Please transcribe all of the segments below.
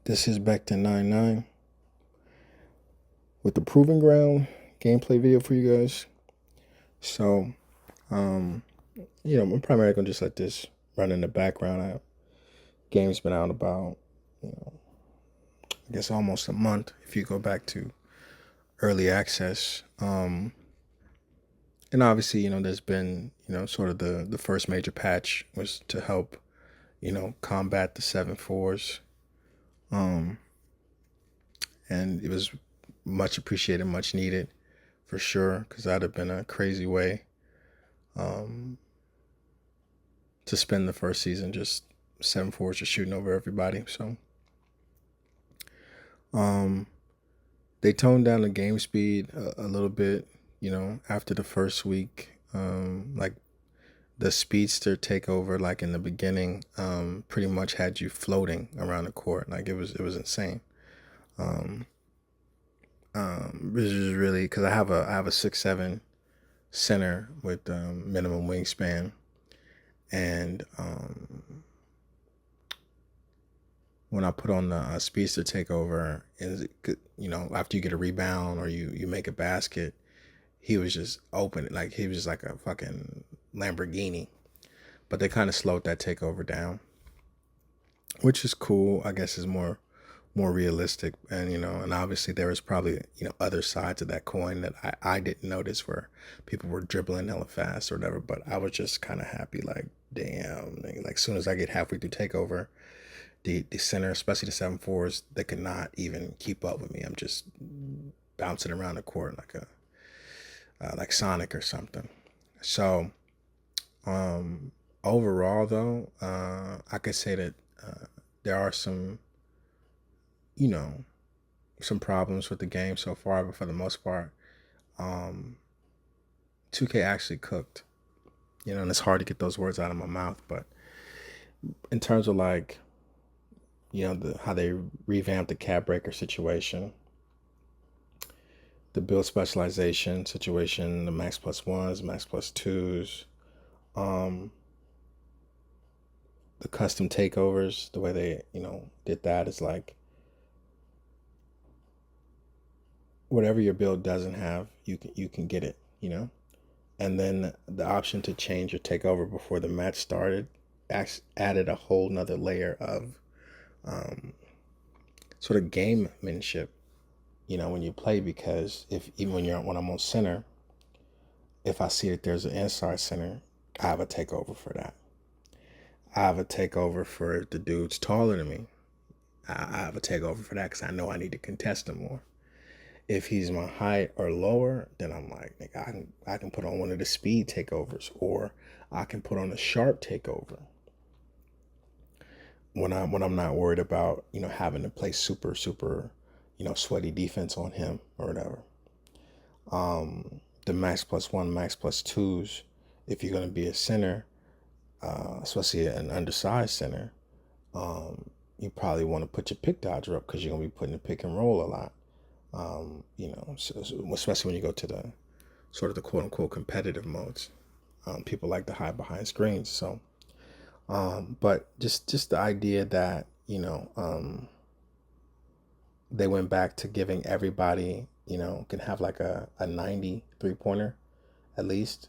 This is Beckton99 with the Proving Ground gameplay video for you guys. So, I'm primarily gonna just let this run in the background. Game's been out about, I guess almost a month if you go back to early access. And obviously, there's been, sort of the first major patch was to help, combat the 7.4s. And it was much appreciated, much needed for sure, because that'd have been a crazy way to spend the first season just 7.4s just shooting over everybody. So they toned down the game speed a little bit, after the first week. Like the speedster takeover, like in the beginning, pretty much had you floating around the court. Like it was insane. This is really because I have a 6'7" center with minimum wingspan, and when I put on the speedster takeover, and after you get a rebound or you make a basket, he was just open, like he was just like a fucking Lamborghini. But they kind of slowed that takeover down, which is cool. I guess is more realistic, and and obviously there was probably other sides of that coin that I didn't notice, where people were dribbling hella fast or whatever. But I was just kind of happy, like damn, like soon as I get halfway through takeover, the center, especially the 7.4s, they could not even keep up with me. I'm just bouncing around the court like a like Sonic or something. So overall though, I could say that there are some some problems with the game so far, but for the most part, 2K actually cooked. And it's hard to get those words out of my mouth, but in terms of like, how they revamped the cap breaker situation, the build specialization situation, the max plus ones, max plus twos, the custom takeovers, the way they, did that is like, whatever your build doesn't have, you can get it, and then the option to change your takeover before the match started added a whole nother layer of sort of gamemanship, when you play, because even when I'm on center, if I see that there's an inside center, I have a takeover for that. I have a takeover for if the dude's taller than me. I have a takeover for that because I know I need to contest him more. If he's my height or lower, then I'm like, nigga, I can put on one of the speed takeovers, or I can put on a sharp takeover when I'm not worried about having to play super sweaty defense on him or whatever. The max plus one, max plus twos, if you're going to be a center, especially an undersized center, you probably want to put your pick dodger up because you're going to be putting the pick and roll a lot. So especially when you go to the sort of the quote unquote competitive modes, people like to hide behind screens. So, but just the idea that, they went back to giving everybody, can have like a 90 3-pointer at least.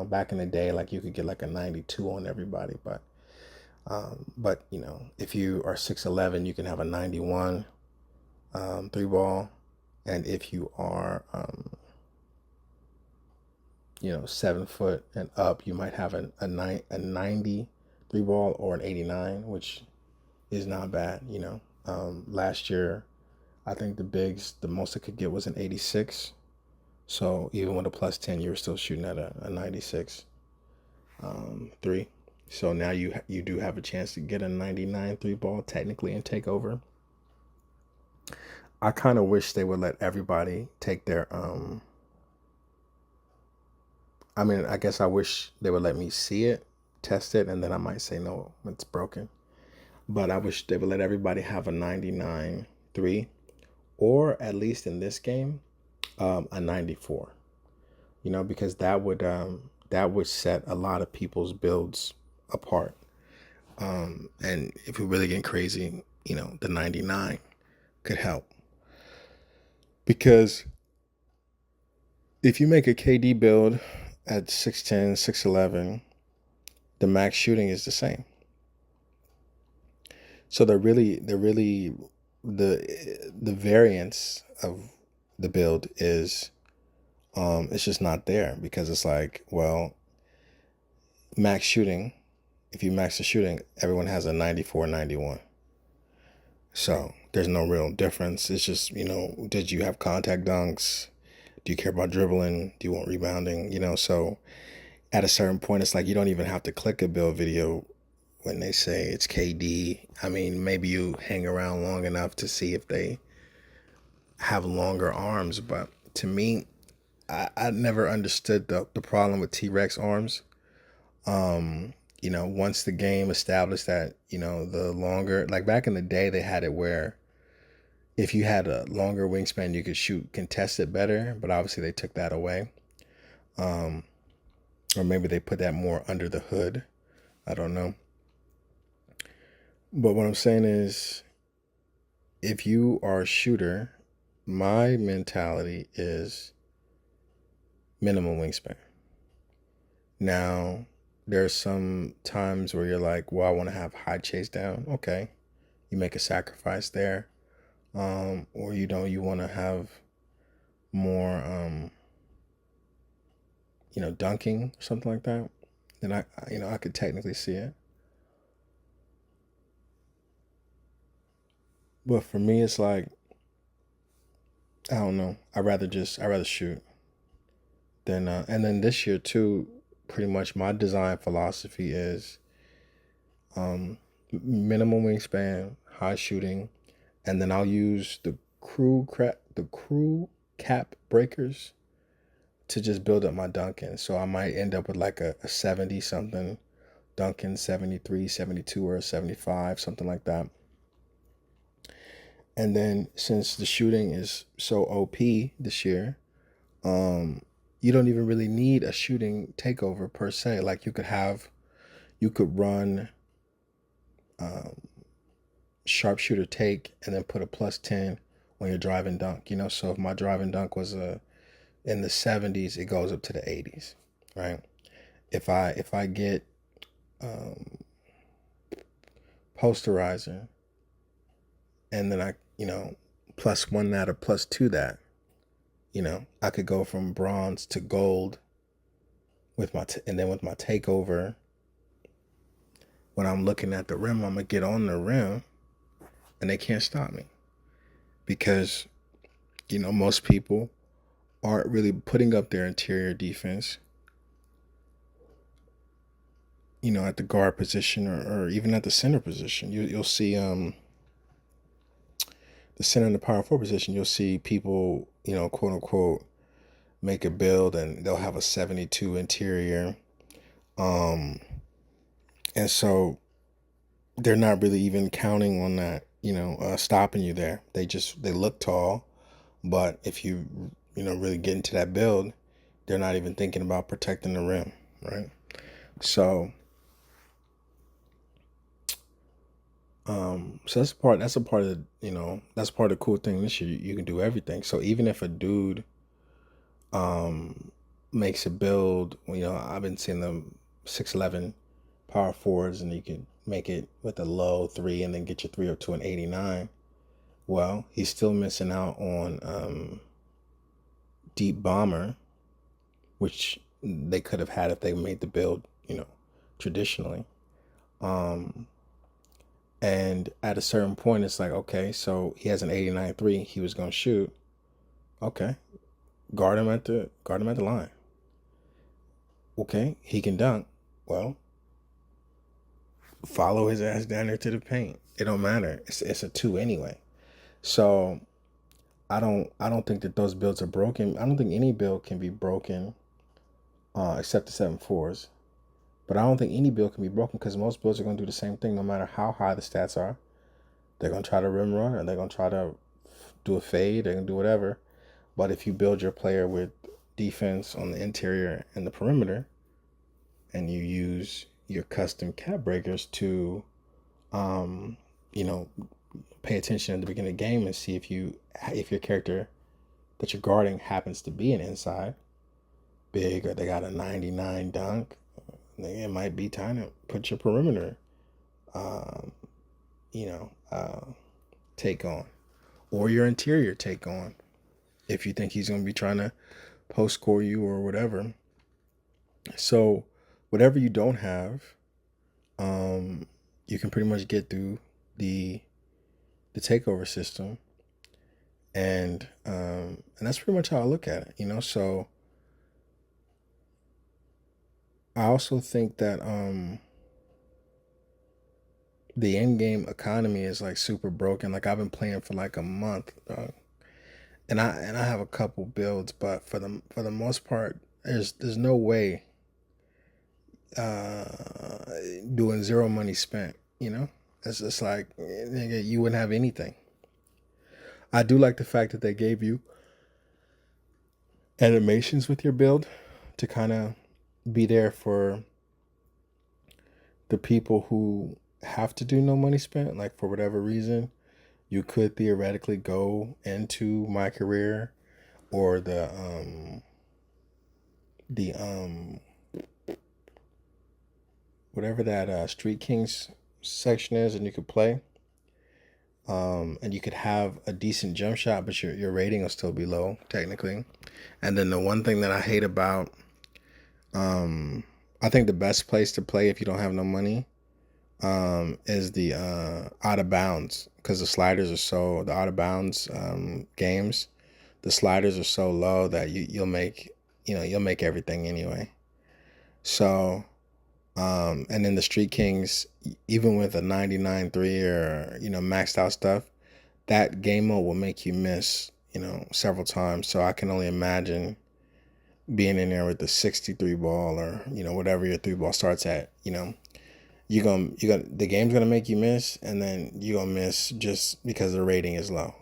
Back in the day, like you could get like a 92 on everybody, but if you are 6'11", you can have a 91 three ball. And if you are, 7 foot and up, you might have a 90 three ball or an 89, which is not bad. Last year, I think the most I could get was an 86. So even with a plus 10, you were still shooting at a 96 three. So now you do have a chance to get a 99 three ball technically and take over. I kind of wish they would let everybody take their I guess I wish they would let me see it, test it, and then I might say no, it's broken. But I wish they would let everybody have a 99 3, or at least in this game, a 94. Because that would set a lot of people's builds apart. And if we're really getting crazy, the 99 could help. Because if you make a KD build at 6'10", 6'11", the max shooting is the same. So the variance of the build is it's just not there, because it's like, well, max shooting, if you max the shooting, everyone has a 94, 91. So there's no real difference. It's just, did you have contact dunks? Do you care about dribbling? Do you want rebounding? So at a certain point, it's like you don't even have to click a build video when they say it's KD. I mean, maybe you hang around long enough to see if they have longer arms. But to me, I never understood the problem with T-Rex arms. Once the game established that, the longer, like back in the day, they had it where if you had a longer wingspan, you could shoot contested better, but obviously they took that away. Or maybe they put that more under the hood. I don't know. But what I'm saying is, if you are a shooter, my mentality is minimum wingspan. Now, there's some times where you're like, well, I want to have high chase down. Okay. You make a sacrifice there. Or you want to have more, dunking, something like that. Then I could technically see it. But for me, it's like, I don't know. I'd rather shoot than, and then this year too, pretty much my design philosophy is, minimum wingspan, high shooting, and then I'll use the crew cap breakers to just build up my dunking. So I might end up with like a 70 something dunking, 73, 72, or a 75, something like that. And then since the shooting is so OP this year, you don't even really need a shooting takeover per se. Like you could run sharpshooter take and then put a +10 on your drive and dunk. So if my drive and dunk was in the 70s, it goes up to the 80s, right? If I get posterizer, and then I +1 that or +2 that, I could go from bronze to gold with and then with my takeover, when I'm looking at the rim, I'm gonna get on the rim and they can't stop me, because most people aren't really putting up their interior defense at the guard position, or even at the center position. You'll see the center and the power forward position. You'll see people, quote unquote, make a build and they'll have a 72 interior, and so they're not really even counting on that, stopping you there. They look tall, but if you really get into that build, they're not even thinking about protecting the rim, right? So so that's a part of that's part of the cool thing this year. You can do everything. So even if a dude makes a build, I've been seeing them 6'11" power forwards, and you can make it with a low 3 and then get your 302 and 89. Well, he's still missing out on deep bomber, which they could have had if they made the build, traditionally. And at a certain point, it's like, okay, so he has an 89.3. He was going to shoot. Okay, guard him at the line. Okay, he can dunk. Well, follow his ass down there to the paint. It don't matter. It's a 2 anyway. So I don't think that those builds are broken. I don't think any build can be broken, except the 7.4s. But I don't think any build can be broken, because most builds are going to do the same thing no matter how high the stats are. They're going to try to rim run, or they're going to try to do a fade. They're going to do whatever. But if you build your player with defense on the interior and the perimeter, and you use your custom cap breakers to, pay attention at the beginning of the game and see if your character that you're guarding happens to be an inside big, or they got a 99 dunk. It might be time to put your perimeter, um, you know, take on, or your interior take on, if you think he's going to be trying to post score you or whatever. So, whatever you don't have, you can pretty much get through the takeover system, and that's pretty much how I look at it. So I also think that the end game economy is like super broken. Like I've been playing for like a month, and I have a couple builds, but for the most part, there's no way uh, doing zero money spent. It's just like nigga, you wouldn't have anything. I do like the fact that they gave you animations with your build to kind of be there for the people who have to do no money spent, like for whatever reason. You could theoretically go into my career or the whatever that Street Kings section is, and you could play. And you could have a decent jump shot, but your rating will still be low technically. And then the one thing that I hate about, I think the best place to play if you don't have no money, is the out of bounds, because the out of bounds games, the sliders are so low that you'll make everything anyway. So and then the Street Kings, even with a 99 3 or maxed out stuff, that game mode will make you miss several times. So I can only imagine being in there with the 63 ball, or whatever your three ball starts at. You gonna the game's gonna make you miss, and then you gonna miss just because the rating is low.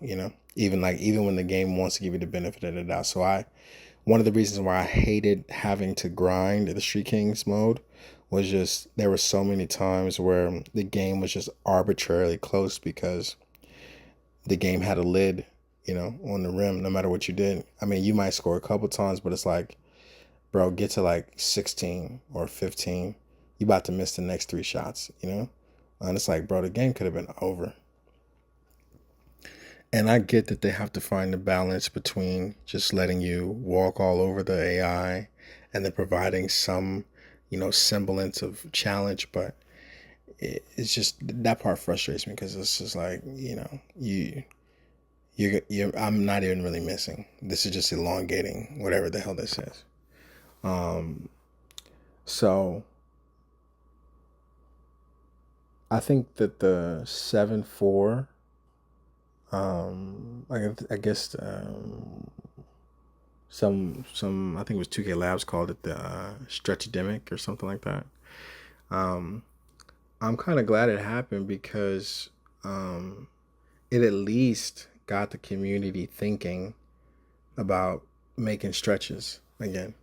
Even when the game wants to give you the benefit of the doubt. So one of the reasons why I hated having to grind the Street Kings mode was just there were so many times where the game was just arbitrarily close because the game had a lid, on the rim, no matter what you did. I mean, you might score a couple times, but it's like, bro, get to like 16 or 15. You about to miss the next three shots. And it's like, bro, the game could have been over. And I get that they have to find the balance between just letting you walk all over the AI and then providing some, semblance of challenge. But it's just that part frustrates me because it's just like, I'm not even really missing. This is just elongating whatever the hell this is. So I think that the 7-4, I guess some I think it was 2K Labs called it the Stretchademic or something like that. Um, I'm kind of glad it happened because it at least got the community thinking about making stretches again.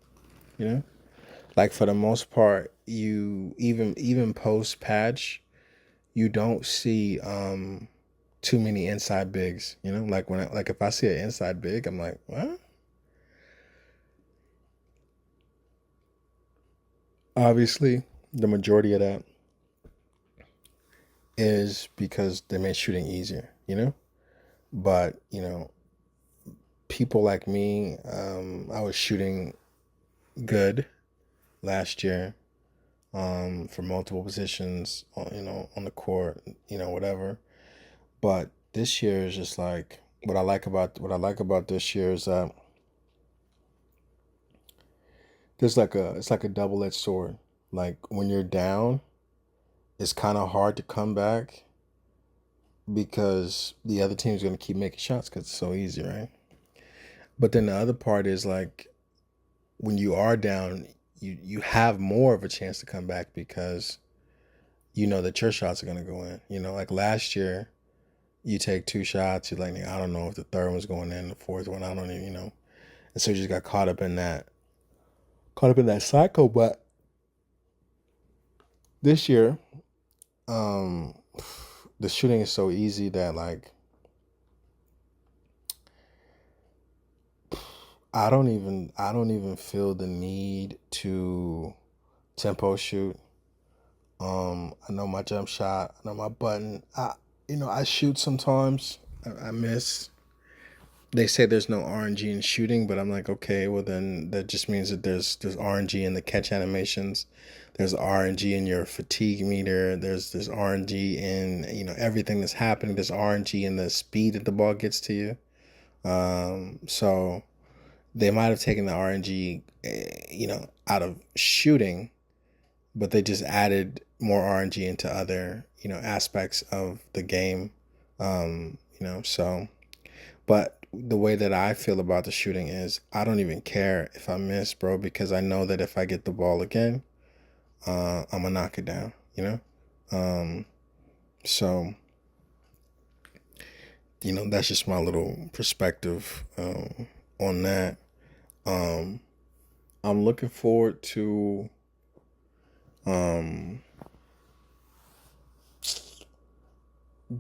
You know, like for the most part, you even post patch, you don't see too many inside bigs. Like like if I see an inside big, I'm like, what? Obviously, the majority of that is because they made shooting easier. But people like me, I was shooting good last year, for multiple positions, on the court, whatever. But this year is just like what I like about this year is that it's like a double-edged sword. Like when you're down, it's kind of hard to come back because the other team's going to keep making shots because it's so easy, right? But then the other part is like when you are down, you have more of a chance to come back because you know that your shots are going to go in. Like last year, you take two shots, you're like, I don't know if the third one's going in, the fourth one, I don't even. And so you just got caught up in that cycle. But this year, um, the shooting is so easy that like I don't even feel the need to tempo shoot. I know my jump shot, I know my button. I shoot sometimes. I miss. They say there's no RNG in shooting, but I'm like, okay, well then that just means that there's RNG in the catch animations. There's RNG in your fatigue meter. There's RNG in everything that's happening. There's RNG in the speed that the ball gets to you. So they might have taken the RNG, out of shooting, but they just added more RNG into other, aspects of the game. So, but the way that I feel about the shooting is I don't even care if I miss, bro, because I know that if I get the ball again, I'm gonna knock it down, Um, so, that's just my little perspective on that. Um, I'm looking forward to um,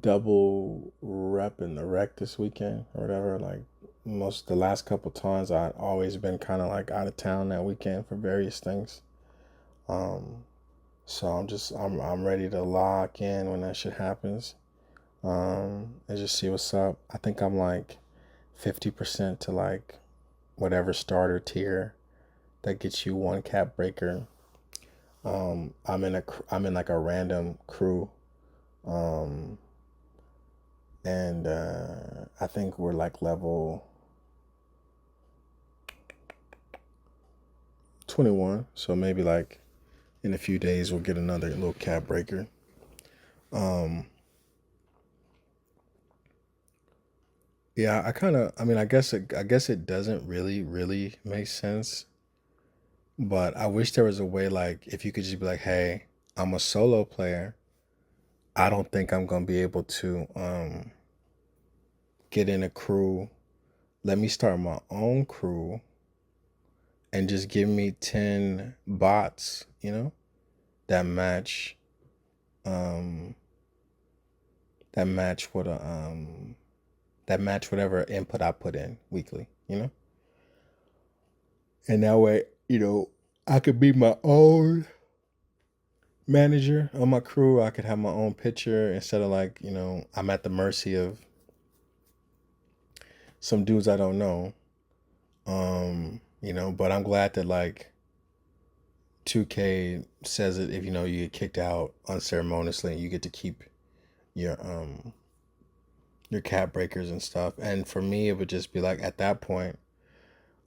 double rep in the rec this weekend or whatever. Like the last couple times, I'd always been kind of like out of town that weekend for various things. Um, so I'm ready to lock in when that shit happens. And just see what's up. I think I'm like 50% to like whatever starter tier that gets you one cap breaker. I'm in like a random crew. Um, and I think we're like level 21. So maybe like in a few days we'll get another little cap breaker. Um, yeah, I mean, I guess it doesn't really make sense, but I wish there was a way like if you could just be like, hey, I'm a solo player. I don't think I'm gonna be able to get in a crew. Let me start my own crew and just give me 10 bots, that match um that match what a that match whatever input I put in weekly. And that way, I could be my own manager on my crew. I could have my own pitcher instead of like, I'm at the mercy of some dudes I don't know. But I'm glad that like 2K says that if you get kicked out unceremoniously, you get to keep your your cap breakers and stuff. And for me, it would just be like at that point,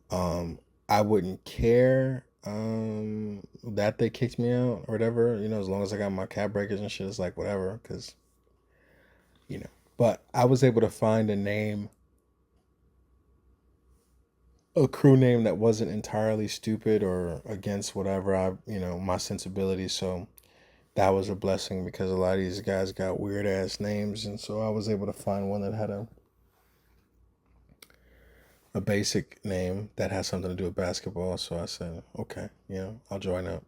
um, I wouldn't care that they kicked me out or whatever. As long as I got my cap breakers and shit, it's like whatever. Cause you know, but I was able to find a crew name that wasn't entirely stupid or against whatever my sensibilities. So that was a blessing because a lot of these guys got weird ass names, and so I was able to find one that had a basic name that has something to do with basketball. So I said, okay, I'll join up.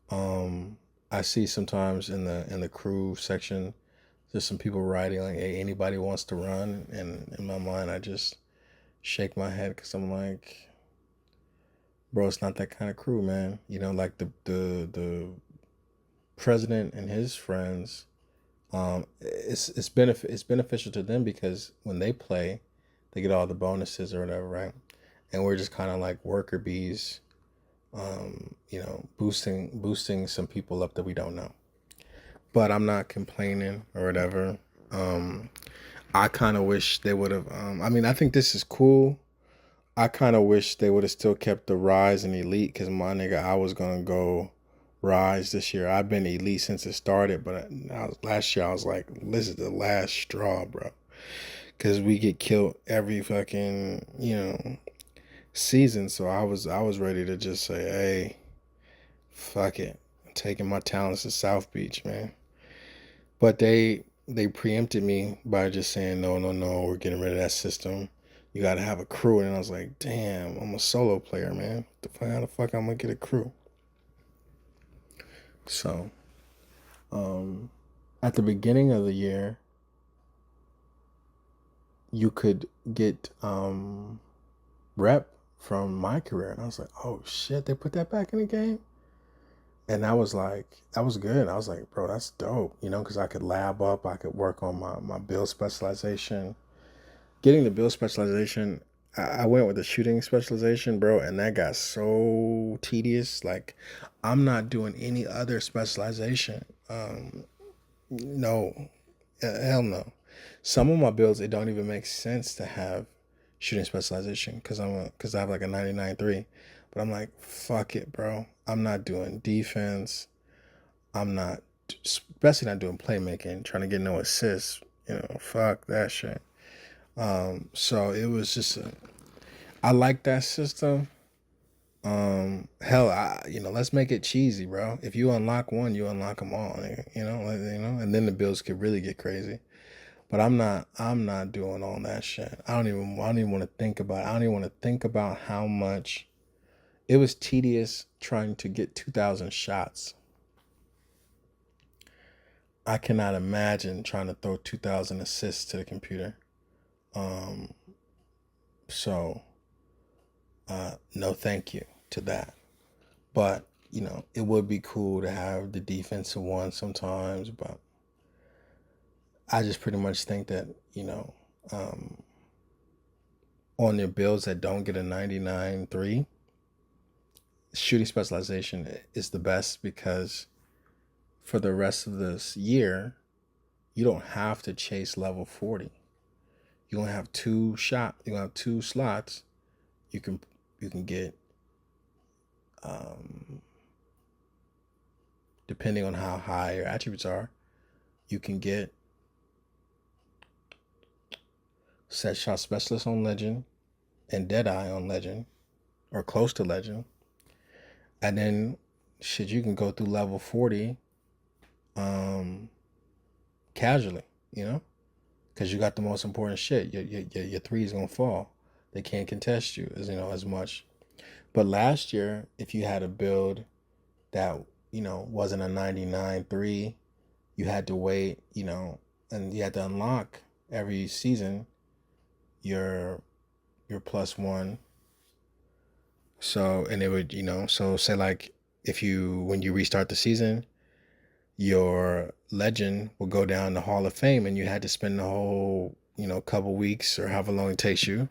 Um, I see sometimes in the crew section, there's some people writing like, "Hey, anybody wants to run?" And in my mind, I just shake my head because I'm like, bro, it's not that kind of crew, man. Like the president and his friends. It's beneficial to them because when they play, they get all the bonuses or whatever, right? And we're just kind of like worker bees, boosting some people up that we don't know. But I'm not complaining or whatever. Um, I kind of wish they would have. I mean, I think this is cool. I kind of wish they would have still kept the Rise and Elite because my nigga, I was gonna go Rise this year. I've been Elite since it started, but last year I was like, this is the last straw, bro. Because we get killed every fucking season. So I was ready to just say, hey, fuck it, I'm taking my talents to South Beach, man. But they preempted me by just saying no, no, no, we're getting rid of that system. You got to have a crew, and I was like, damn, I'm a solo player, man. How the fuck I'm gonna get a crew? So, um, at the beginning of the year, you could get rep from my career, and I was like, oh shit, they put that back in the game. And that was like, that was good. I was like, bro, that's dope, you know, because I could lab up, I could work on my build specialization. Getting the build specialization, I went with the shooting specialization, bro, and that got so tedious. Like, I'm not doing any other specialization. No, hell no. Some of my builds, it don't even make sense to have shooting specialization because I have like a 99.3. But I'm like, fuck it, bro. I'm not doing defense. I'm not, especially not doing playmaking, trying to get no assists. You know, fuck that shit. So it was just, I like that system. Hell, let's make it cheesy, bro. If you unlock one, you unlock them all. And then the bills could really get crazy. But I'm not doing all that shit. I don't even want to think about it. I don't even want to think about how much it was tedious trying to get 2,000 shots. I cannot imagine trying to throw 2,000 assists to the computer. So no thank you to that. But, it would be cool to have the defensive one sometimes, but I just pretty much think that, on their builds that don't get a 99.3, shooting specialization is the best because for the rest of this year, you don't have to chase level 40. You're gonna have two slots. You can get, depending on how high your attributes are, you can get set shot specialist on legend and Deadeye on legend or close to legend. And then shit, you can go through level 40 casually, because you got the most important shit. Your three is gonna fall. They can't contest you as much. But last year, if you had a build that wasn't a 99.3, you had to wait, and you had to unlock every season your +1. So, and it would, so say like when you restart the season, your legend will go down the Hall of Fame, and you had to spend the whole, couple weeks or however long it takes you,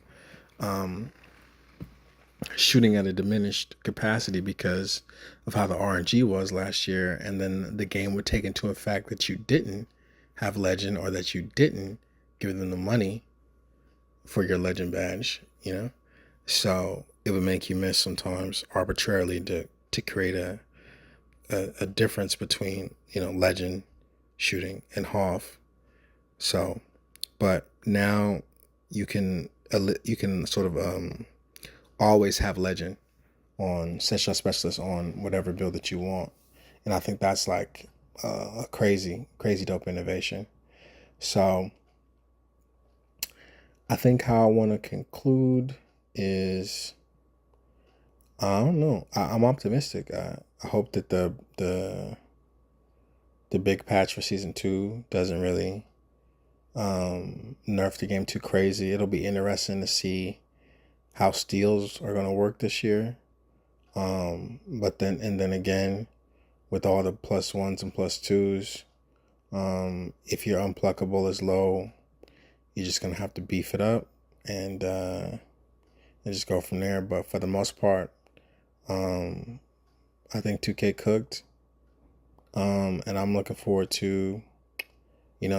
shooting at a diminished capacity because of how the RNG was last year. And then the game would take into effect that you didn't have legend or that you didn't give them the money for your legend badge, So it would make you miss sometimes arbitrarily to create a difference between, legend shooting and HOF. So, but now you can sort of always have legend on set shot specialist on whatever build that you want. And I think that's like a crazy dope innovation. So I think how I want to conclude is, I don't know. I'm optimistic. I hope that the big patch for season 2 doesn't really nerf the game too crazy. It'll be interesting to see how steals are going to work this year. But then again, with all the +1s and +2s, if your unpluckable is low, you're just going to have to beef it up and just go from there. But for the most part, I think 2K cooked. And I'm looking forward to,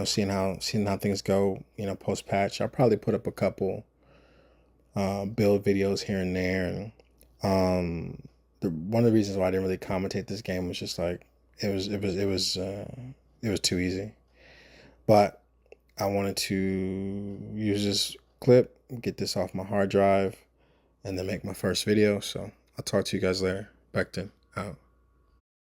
seeing how things go, post patch. I'll probably put up a couple build videos here and there. And one of the reasons why I didn't really commentate this game was just like it was too easy. But I wanted to use this clip, get this off my hard drive, and then make my first video. So I'll talk to you guys later. Becton out.